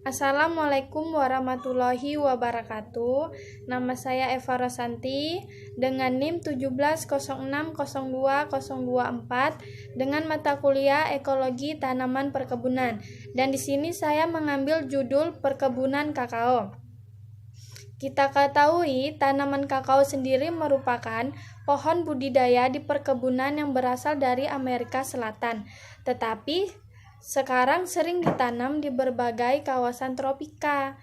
Assalamualaikum warahmatullahi wabarakatuh. Nama saya Eva Rosanti dengan NIM 1706020224 dengan mata kuliah Ekologi Tanaman Perkebunan. Dan di sini saya mengambil judul Perkebunan Kakao. Kita ketahui tanaman kakao sendiri merupakan pohon budidaya di perkebunan yang berasal dari Amerika Selatan. Tetapi sekarang sering ditanam di berbagai kawasan tropika.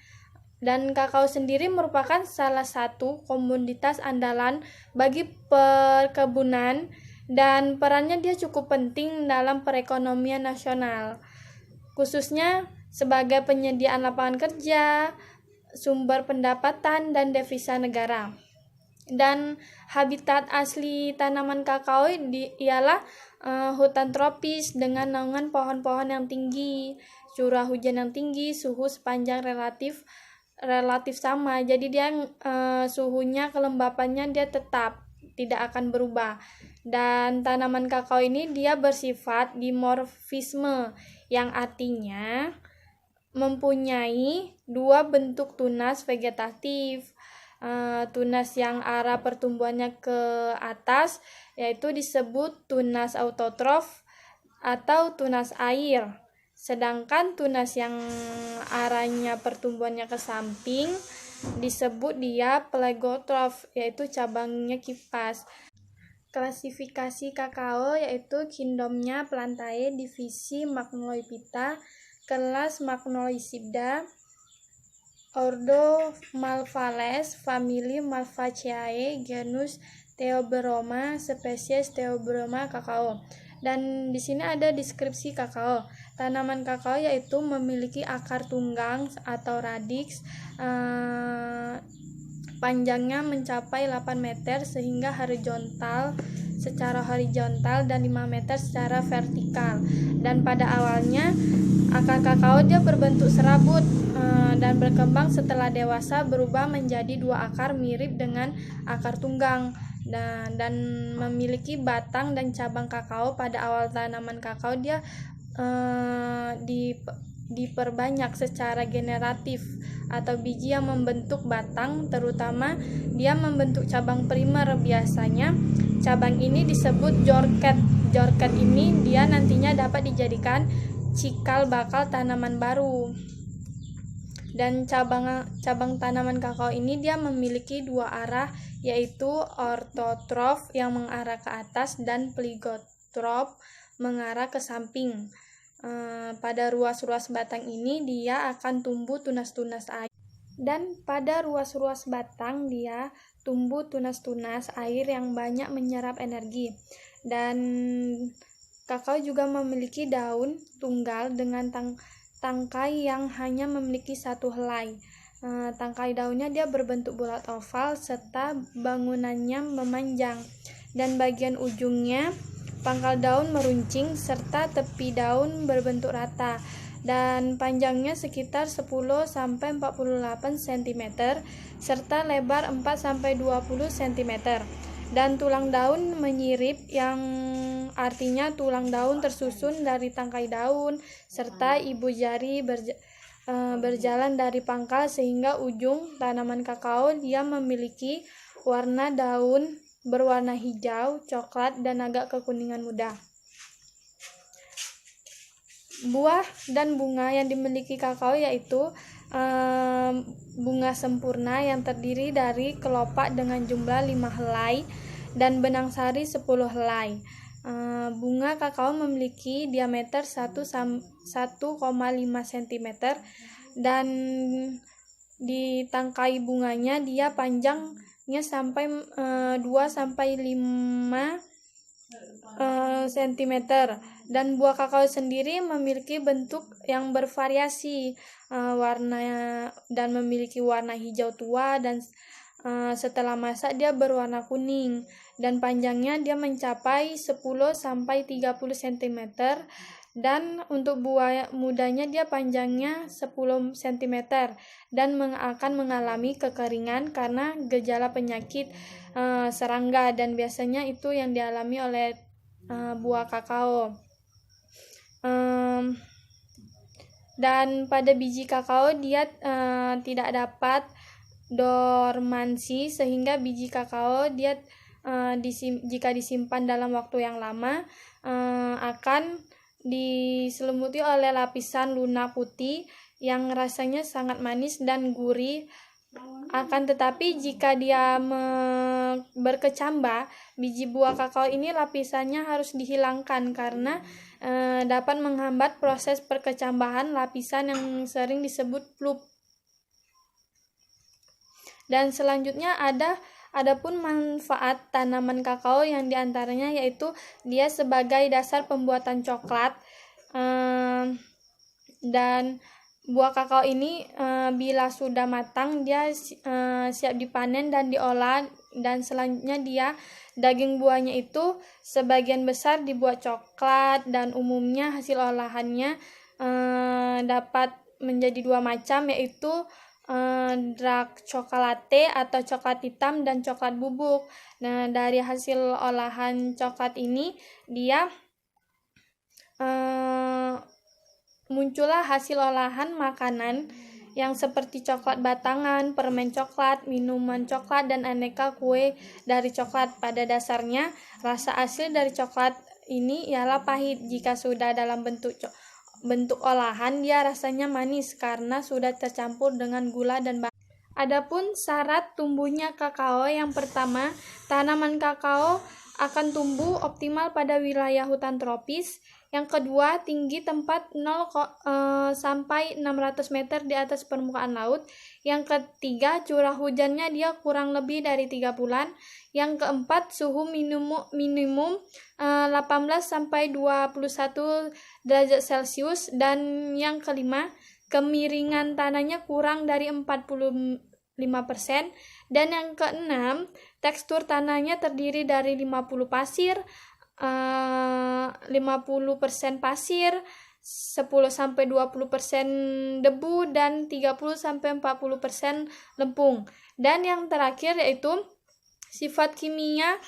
Dan kakao sendiri merupakan salah satu komoditas andalan bagi perkebunan dan perannya dia cukup penting dalam perekonomian nasional. Khususnya sebagai penyediaan lapangan kerja, sumber pendapatan dan devisa negara. Dan habitat asli tanaman kakao ialah hutan tropis dengan naungan pohon-pohon yang tinggi, curah hujan yang tinggi, suhu sepanjang relatif sama. Jadi dia suhunya, kelembapannya dia tetap tidak akan berubah. Dan tanaman kakao ini dia bersifat dimorfisme, yang artinya mempunyai dua bentuk tunas vegetatif. Tunas yang arah pertumbuhannya ke atas yaitu disebut tunas autotrof atau tunas air, sedangkan tunas yang arahnya pertumbuhannya ke samping disebut dia plegotrof, yaitu cabangnya kipas. Klasifikasi kakao yaitu kingdomnya Plantae, divisi Magnolepita, kelas Magnolepsidae, ordo Malvales, famili Malvaceae, genus Theobroma, spesies Theobroma kakao. Dan di sini ada deskripsi kakao. Tanaman kakao yaitu memiliki akar tunggang atau radix, panjangnya mencapai 8 meter sehingga secara horizontal dan 5 meter secara vertikal. Dan pada awalnya akar kakao dia berbentuk serabut dan berkembang setelah dewasa berubah menjadi dua akar mirip dengan akar tunggang dan memiliki batang dan cabang kakao. Pada awal tanaman kakao dia diperbanyak secara generatif atau biji yang membentuk batang, terutama dia membentuk cabang primer. Biasanya cabang ini disebut jorket. Jorket ini dia nantinya dapat dijadikan cikal bakal tanaman baru. Dan cabang tanaman kakao ini dia memiliki dua arah, yaitu ortotrof yang mengarah ke atas dan pligotrof mengarah ke samping. Pada ruas-ruas batang ini dia akan tumbuh tunas-tunas air, dan pada ruas-ruas batang dia tumbuh tunas-tunas air yang banyak menyerap energi. Dan kakao juga memiliki daun tunggal dengan tangkai yang hanya memiliki satu helai. Tangkai daunnya dia berbentuk bulat oval serta bangunannya memanjang, dan bagian ujungnya pangkal daun meruncing serta tepi daun berbentuk rata, dan panjangnya sekitar 10-48 cm serta lebar 4-20 cm. Dan tulang daun menyirip, yang artinya tulang daun tersusun dari tangkai daun serta ibu jari berjalan dari pangkal sehingga ujung tanaman kakao dia memiliki warna daun berwarna hijau, coklat, dan agak kekuningan muda. Buah dan bunga yang dimiliki kakao yaitu bunga sempurna yang terdiri dari kelopak dengan jumlah 5 helai dan benang sari 10 helai. Bunga kakao memiliki diameter 1,5 cm dan di tangkai bunganya dia panjangnya sampai 2-5 cm. Dan buah kakao sendiri memiliki bentuk yang bervariasi warna dan memiliki warna hijau tua, dan setelah masak dia berwarna kuning, dan panjangnya dia mencapai 10-30 cm. Dan untuk buah mudanya dia panjangnya 10 cm dan akan mengalami kekeringan karena gejala penyakit serangga, dan biasanya itu yang dialami oleh buah kakao. Dan pada biji kakao dia tidak dapat dormansi, sehingga biji kakao dia jika disimpan dalam waktu yang lama akan diselimuti oleh lapisan lunak putih yang rasanya sangat manis dan gurih. Akan tetapi jika dia berkecambah, biji buah kakao ini lapisannya harus dihilangkan karena dapat menghambat proses perkecambahan lapisan yang sering disebut pulp. Dan selanjutnya adapun manfaat tanaman kakao yang diantaranya yaitu dia sebagai dasar pembuatan coklat, dan buah kakao ini bila sudah matang dia siap dipanen dan diolah, dan selanjutnya daging buahnya itu sebagian besar dibuat coklat, dan umumnya hasil olahannya dapat menjadi dua macam, yaitu dark chocolate atau coklat hitam dan coklat bubuk. Nah, dari hasil olahan coklat ini dia muncullah hasil olahan makanan yang seperti coklat batangan, permen coklat, minuman coklat, dan aneka kue dari coklat. Pada dasarnya, rasa asli dari coklat ini ialah pahit. Jika sudah dalam bentuk olahan, dia rasanya manis karena sudah tercampur dengan gula dan bahan. Adapun syarat tumbuhnya kakao, yang pertama, tanaman kakao akan tumbuh optimal pada wilayah hutan tropis. Yang kedua, tinggi tempat 0 sampai 600 meter di atas permukaan laut. Yang ketiga, curah hujannya dia kurang lebih dari 3 bulan. Yang keempat, suhu minimum 18 sampai 21 derajat Celcius. Dan yang kelima, kemiringan tanahnya kurang dari 45%. Dan yang keenam, tekstur tanahnya terdiri dari 50% pasir, 50% pasir, 10-20% debu, dan 30-40% lempung. Dan yang terakhir yaitu sifat kimia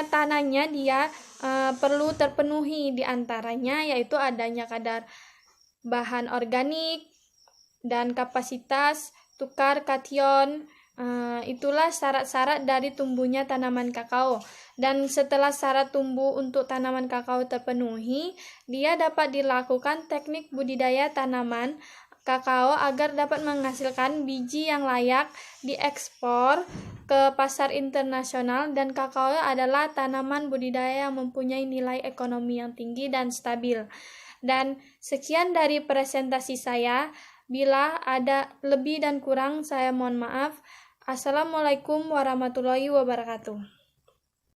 tanahnya dia perlu terpenuhi, diantaranya yaitu adanya kadar bahan organik dan kapasitas tukar kation. Itulah syarat-syarat dari tumbuhnya tanaman kakao. Dan setelah syarat tumbuh untuk tanaman kakao terpenuhi, dia dapat dilakukan teknik budidaya tanaman kakao agar dapat menghasilkan biji yang layak diekspor ke pasar internasional. Dan kakao adalah tanaman budidaya yang mempunyai nilai ekonomi yang tinggi dan stabil. Dan sekian dari presentasi saya. Bila ada lebih dan kurang, saya mohon maaf. Assalamualaikum warahmatullahi wabarakatuh.